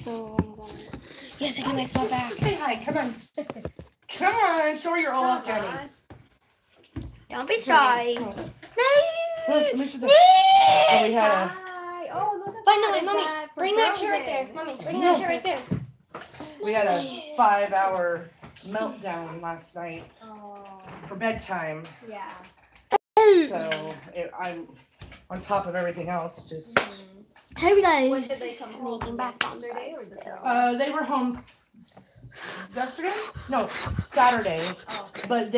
So I'm going. Yes, I get my spot back. Say hi. Come on. Come on. Show her your Olaf jammies. Don't be shy. No. No. Look, let me see the. No. Oh, we had a. Hi. Oh, look at Finally, that. Mommy, bring that chair right there. Mommy, bring that chair right there. We had a 5-hour meltdown last night Oh, for bedtime. yeah. So I'm on top of everything else. Just How are you guys? When did they come home? Making back on Yesterday or guys, just so. they were home yesterday. No, Saturday. Oh, okay. But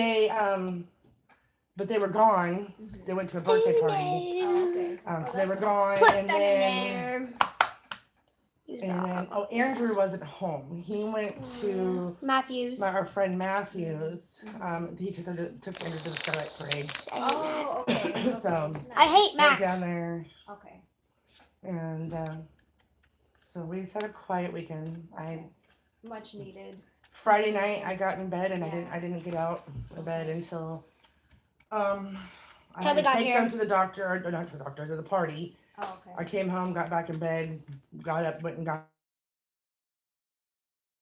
they were gone. They went to a birthday party. Oh, okay. So they were gone, Put and that then. in there. Use And that. then, Andrew wasn't home. He went to Matthews. our friend Matthews. He took Andrew to the Starlight Parade. Oh, okay. So I hate went Matt. down there, Okay. and so we just had a quiet weekend. Much needed. Friday night I got in bed, and Yeah. I didn't get out of bed until I Till had we to got take here. them to the doctor, or not to the doctor, to the party. Oh, I okay. came home, got back in bed, got up, went and got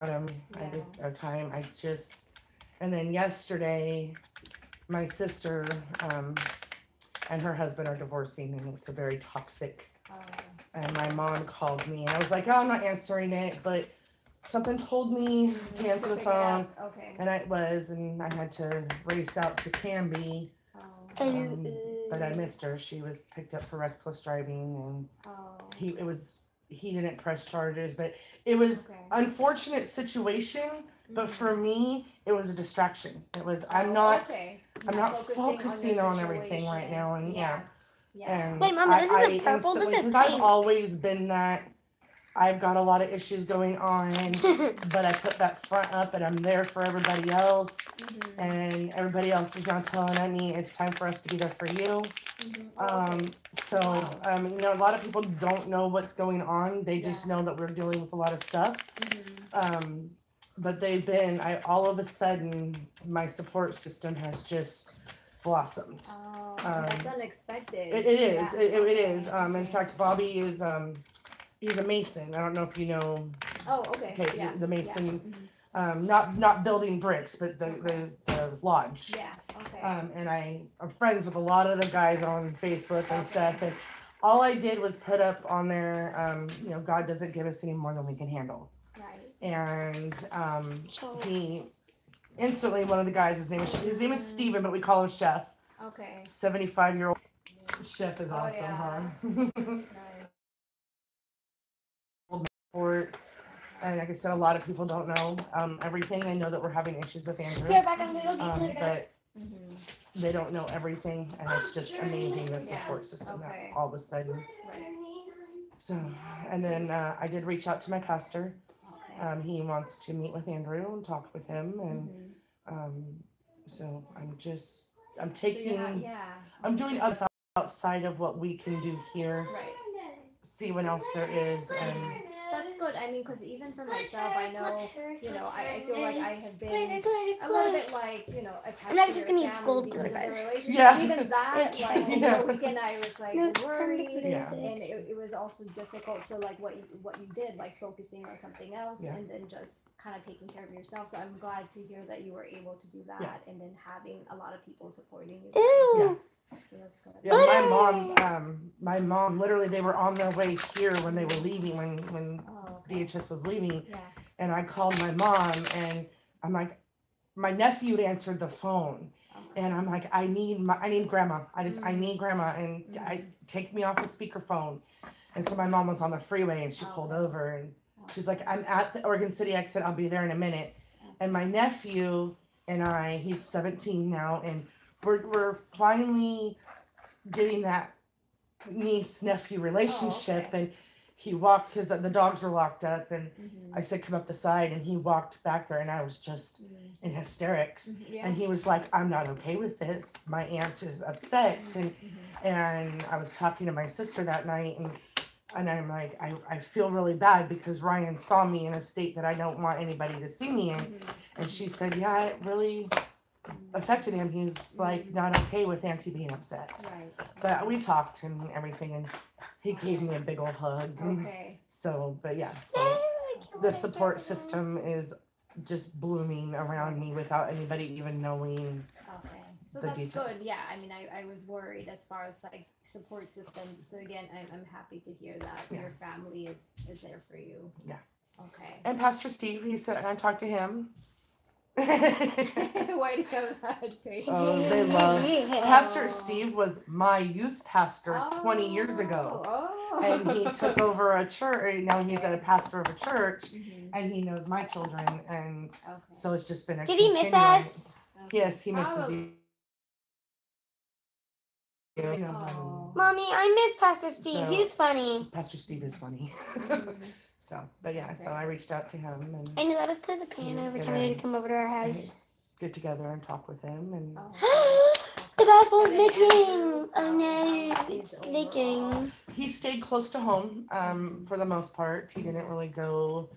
him. Yeah. And then yesterday, my sister and her husband are divorcing, and it's a very toxic. Oh, And my mom called me, and I was like, oh, I'm not answering it, but something told me to answer the pick it phone, up. Okay. and I had to race out to Canby, Oh. but I missed her. She was picked up for reckless driving, and Oh. he didn't press charges, but it was Okay. unfortunate situation. But for me, it was a distraction. It was I'm Oh, not okay. I'm not Focusing focusing your on everything right now, and Yeah. and Wait, Mama, this isn't purple, this instantly, is because I've pink. always been that. I've got a lot of issues going on, but I put that front up, and I'm there for everybody else, and everybody else is now telling me it's time for us to be there for you. So, a lot of people don't know what's going on. They just know that we're dealing with a lot of stuff. But all of a sudden, my support system has just blossomed. Oh, that's unexpected. It is. Yeah. It is. In fact, Bobby is, he's a mason. I don't know if you know. Oh, okay. Okay, Yeah. the mason. Yeah. Not building bricks, but the lodge. Yeah. Okay. And I'm friends with a lot of the guys on Facebook and stuff. And all I did was put up on there, God doesn't give us any more than we can handle. Right. And he instantly, one of the guys, his name is Steven, but we call him Chef. Okay. 75-year-old Chef is awesome, yeah. huh? Right. Sports. And like I said, a lot of people don't know everything. They know that we're having issues with Andrew. Here, back, I'm gonna go get But they don't know everything, and it's just amazing, the support Yeah. system Okay. that all of a sudden. Right. So, and then I did reach out to my pastor. Okay. He wants to meet with Andrew and talk with him, and so I'm taking, I'm doing outside of what we can do here. Right. See what else there is, and That's good. I mean, because even for myself, I know, I feel like I have been a little bit like, attached I'm not to just your gonna use family gold because glitter, of the guys. relationship. Yeah. Even that, Okay. like, over Yeah. the weekend, I was like No, it's time to worried, glitter Yeah. and it was also difficult. So like what you did, like focusing on something else, Yeah. and then just kind of taking care of yourself. So I'm glad to hear that you were able to do that, Yeah. and then having a lot of people supporting you. Ew. Yeah. So that's good. Yeah, my mom, literally, they were on their way here when they were leaving, when Oh, okay. DHS was leaving, Yeah. and I called my mom, and I'm like, my nephew had answered the phone, Okay. and I'm like, I need grandma, I need grandma, and take me off the speakerphone, and so my mom was on the freeway, and she pulled over, and she's like, I'm at the Oregon City exit, I'll be there in a minute, and my nephew and he's 17 now, and we're finally getting that niece-nephew relationship, and he walked, because the dogs were locked up, and I said, come up the side, and he walked back there, and I was just in hysterics, Yeah. and he was like, I'm not okay with this, my aunt is upset, and I was talking to my sister that night, and I'm like, I feel really bad, because Ryan saw me in a state that I don't want anybody to see me in, and she said, yeah, it really affected him. He's like not okay with Auntie being upset. Right. But we talked and everything, and he gave me a big old hug. And Okay. so, but yeah, so the support system is just blooming around me without anybody even knowing. Okay, so The that's details. good. Yeah, I mean, I was worried as far as like support system. So again, I'm happy to hear that Yeah. your family is there for you. Yeah. Okay. And Pastor Steve, he said, and I talked to him. Why do you have that face? Oh, they love. Pastor Steve was my youth pastor 20 years ago. Oh. And he took over a church. Now he's a pastor of a church, Mhm. and he knows my children, and Okay. so it's just been a. Did he miss continuance. us? Okay. Yes, he misses Probably. you. You know, Oh. Mommy, I miss Pastor Steve. So- He's funny. Pastor Steve is funny. Mhm. So, but yeah, so I reached out to him and And he let us play the piano He's every time gonna- he would come over to our house. get together and talk with him. And Oh. The basketball's And then making. Andrew, Oh no, how it's is leaking. he stayed close to home for the most part. He didn't really go.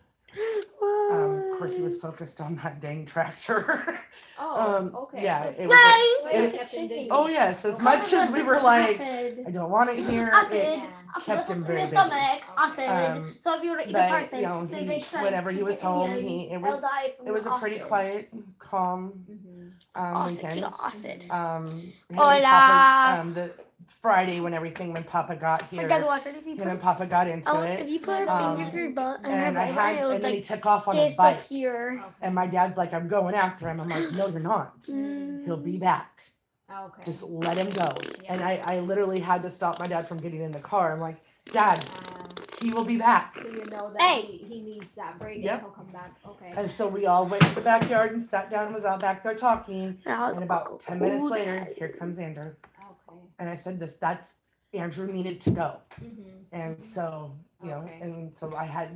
Of course, he was focused on that dang tractor. Oh, okay. Yeah, it was. Nice. So you it- kept him busy. Oh yes, as much as we were like, I don't want it here. Acid. It, Yeah. kept him very your busy. stomach. Acid. Um, So if you were to eat a but person, you know, then he, they try whenever to he was get home, in, it they'll was die from it was a pretty acid. quiet, calm Mhm. Acid. He weekend. got acid. Him and Hola. Papa, the Friday when Papa got You here, guys watch it if you him put. and Papa got into Oh, it. if you put a Um, finger through your butt and And her I butt, had, it would and then he like took off on his bike. disappear. Okay. And my dad's like, I'm going after him. I'm like, no, you're not. Mm. He'll be back. Okay. Just let him go. Yeah. And I literally had to stop my dad from getting in the car. I'm like, Dad, Uh, he will be back. so you know that Hey. he needs that break Yep. and he'll come back. Okay. And so we all went to the backyard and sat down and was out back there talking. Now, And about 10 minutes later, here comes Andrew. Okay. And I said, that's Andrew needed to go. Mhm. And so, Okay. and so I had,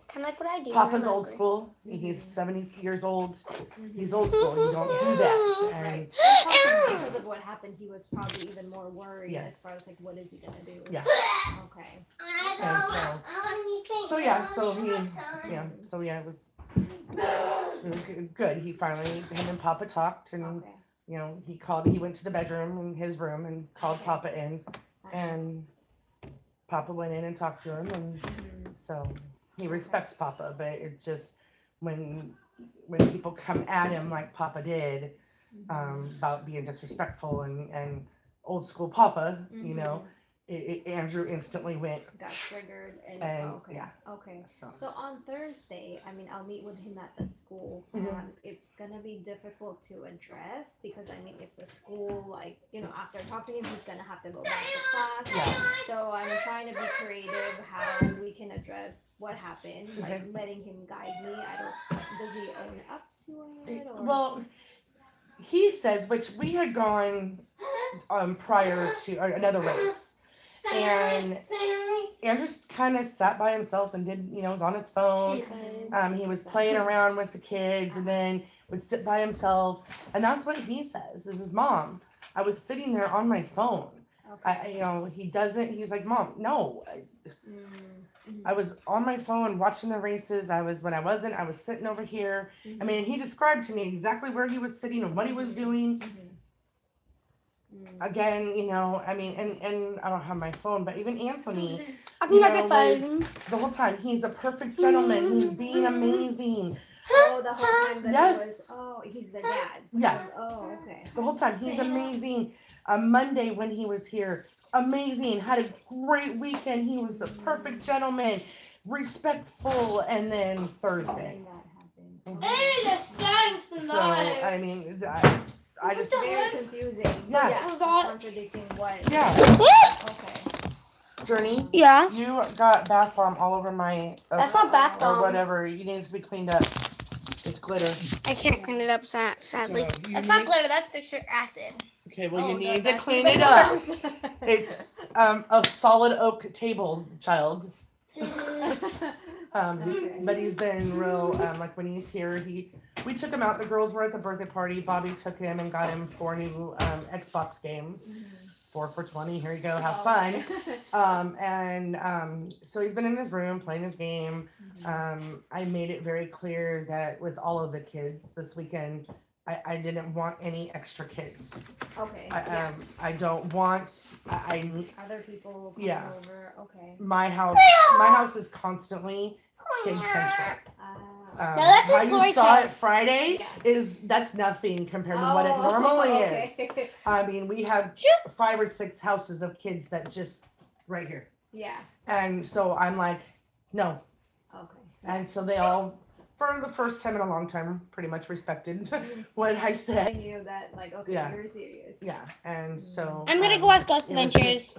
kind of like what I do. when Papa's I'm old hungry. school. He's Mhm. 70 years old. Mhm. He's old school. You don't do that. And Right. And possibly because of what happened, he was probably even more worried Yes. as far as like what is he gonna do. Yeah. Okay. so yeah, so he, it was good. He finally, him and Papa talked, and Okay. he went to the bedroom in his room and called Okay. Papa in, and Papa went in and talked to him, and Mhm. so he respects Papa, but it just when people come at him like Papa did, Mhm. about being disrespectful and old school Papa, Mhm. Andrew instantly went. Got triggered and, And, okay. yeah. Okay. So So on Thursday, I mean, I'll meet with him at the school. Mhm. It's gonna be difficult to address because I mean it's a school. Like after I talk to him, he's gonna have to go back to class. Yeah. So I'm trying to be creative how we can address what happened, like Okay. letting him guide me. I don't. Does he own up to it? Or? Well, he says, which we had gone prior to another race, and Andrew kind of sat by himself and did, was on his phone. He was playing around with the kids, and then would sit by himself, and that's what he says. Is his mom? I was sitting there on my phone. Okay. He doesn't. He's like, Mom, no. I was on my phone watching the races. When I wasn't, I was sitting over here. I mean, he described to me exactly where he was sitting and what he was doing. Again, I mean, and I don't have my phone, but even Anthony, I can get your was phone. the whole time, he's a perfect gentleman. He's being amazing. Oh, the whole time that Yes. he was. Oh, he's the dad. Yeah. Oh, okay. The whole time, he's amazing. Monday when he was here, amazing. Had a great weekend. He was a perfect gentleman, respectful. And then Thursday. And that happened. Hey, the stinks So, I mean, I just, Very confusing. Yeah. Yeah. Was that- Contradicting what? yeah. Okay. Journey, Yeah. you got bath bomb all over my, That's not bath or bomb. whatever. You need to be cleaned up. It's glitter. I can't clean it up, sadly. So you That's not need- glitter, that's citric acid. Okay, well, Oh, you no, need to that's clean even it up. worse. It's a solid oak table, child. Okay. But he's been real, like when he's here, we took him out. The girls were at the birthday party. Bobby took him and got him 4 new Xbox games. 4 for $20. Here you go. Have fun. So he's been in his room playing his game. I made it very clear that with all of the kids this weekend, I didn't want any extra kids. Okay. I don't want. Other people coming Yeah. over. Okay. My house is constantly Kid Central. Ah. No, that's How what you Glory's saw it house. Friday Yeah. that's nothing compared to what it normally is. is. I mean, we have 5 or 6 houses of kids that just right here. Yeah. And so I'm like, no. Okay. And so they all, for the first time in a long time, pretty much respected what I I said. knew that, like, okay, Yeah. you're serious. Yeah. And so I'm gonna go watch Ghost it was Adventures. just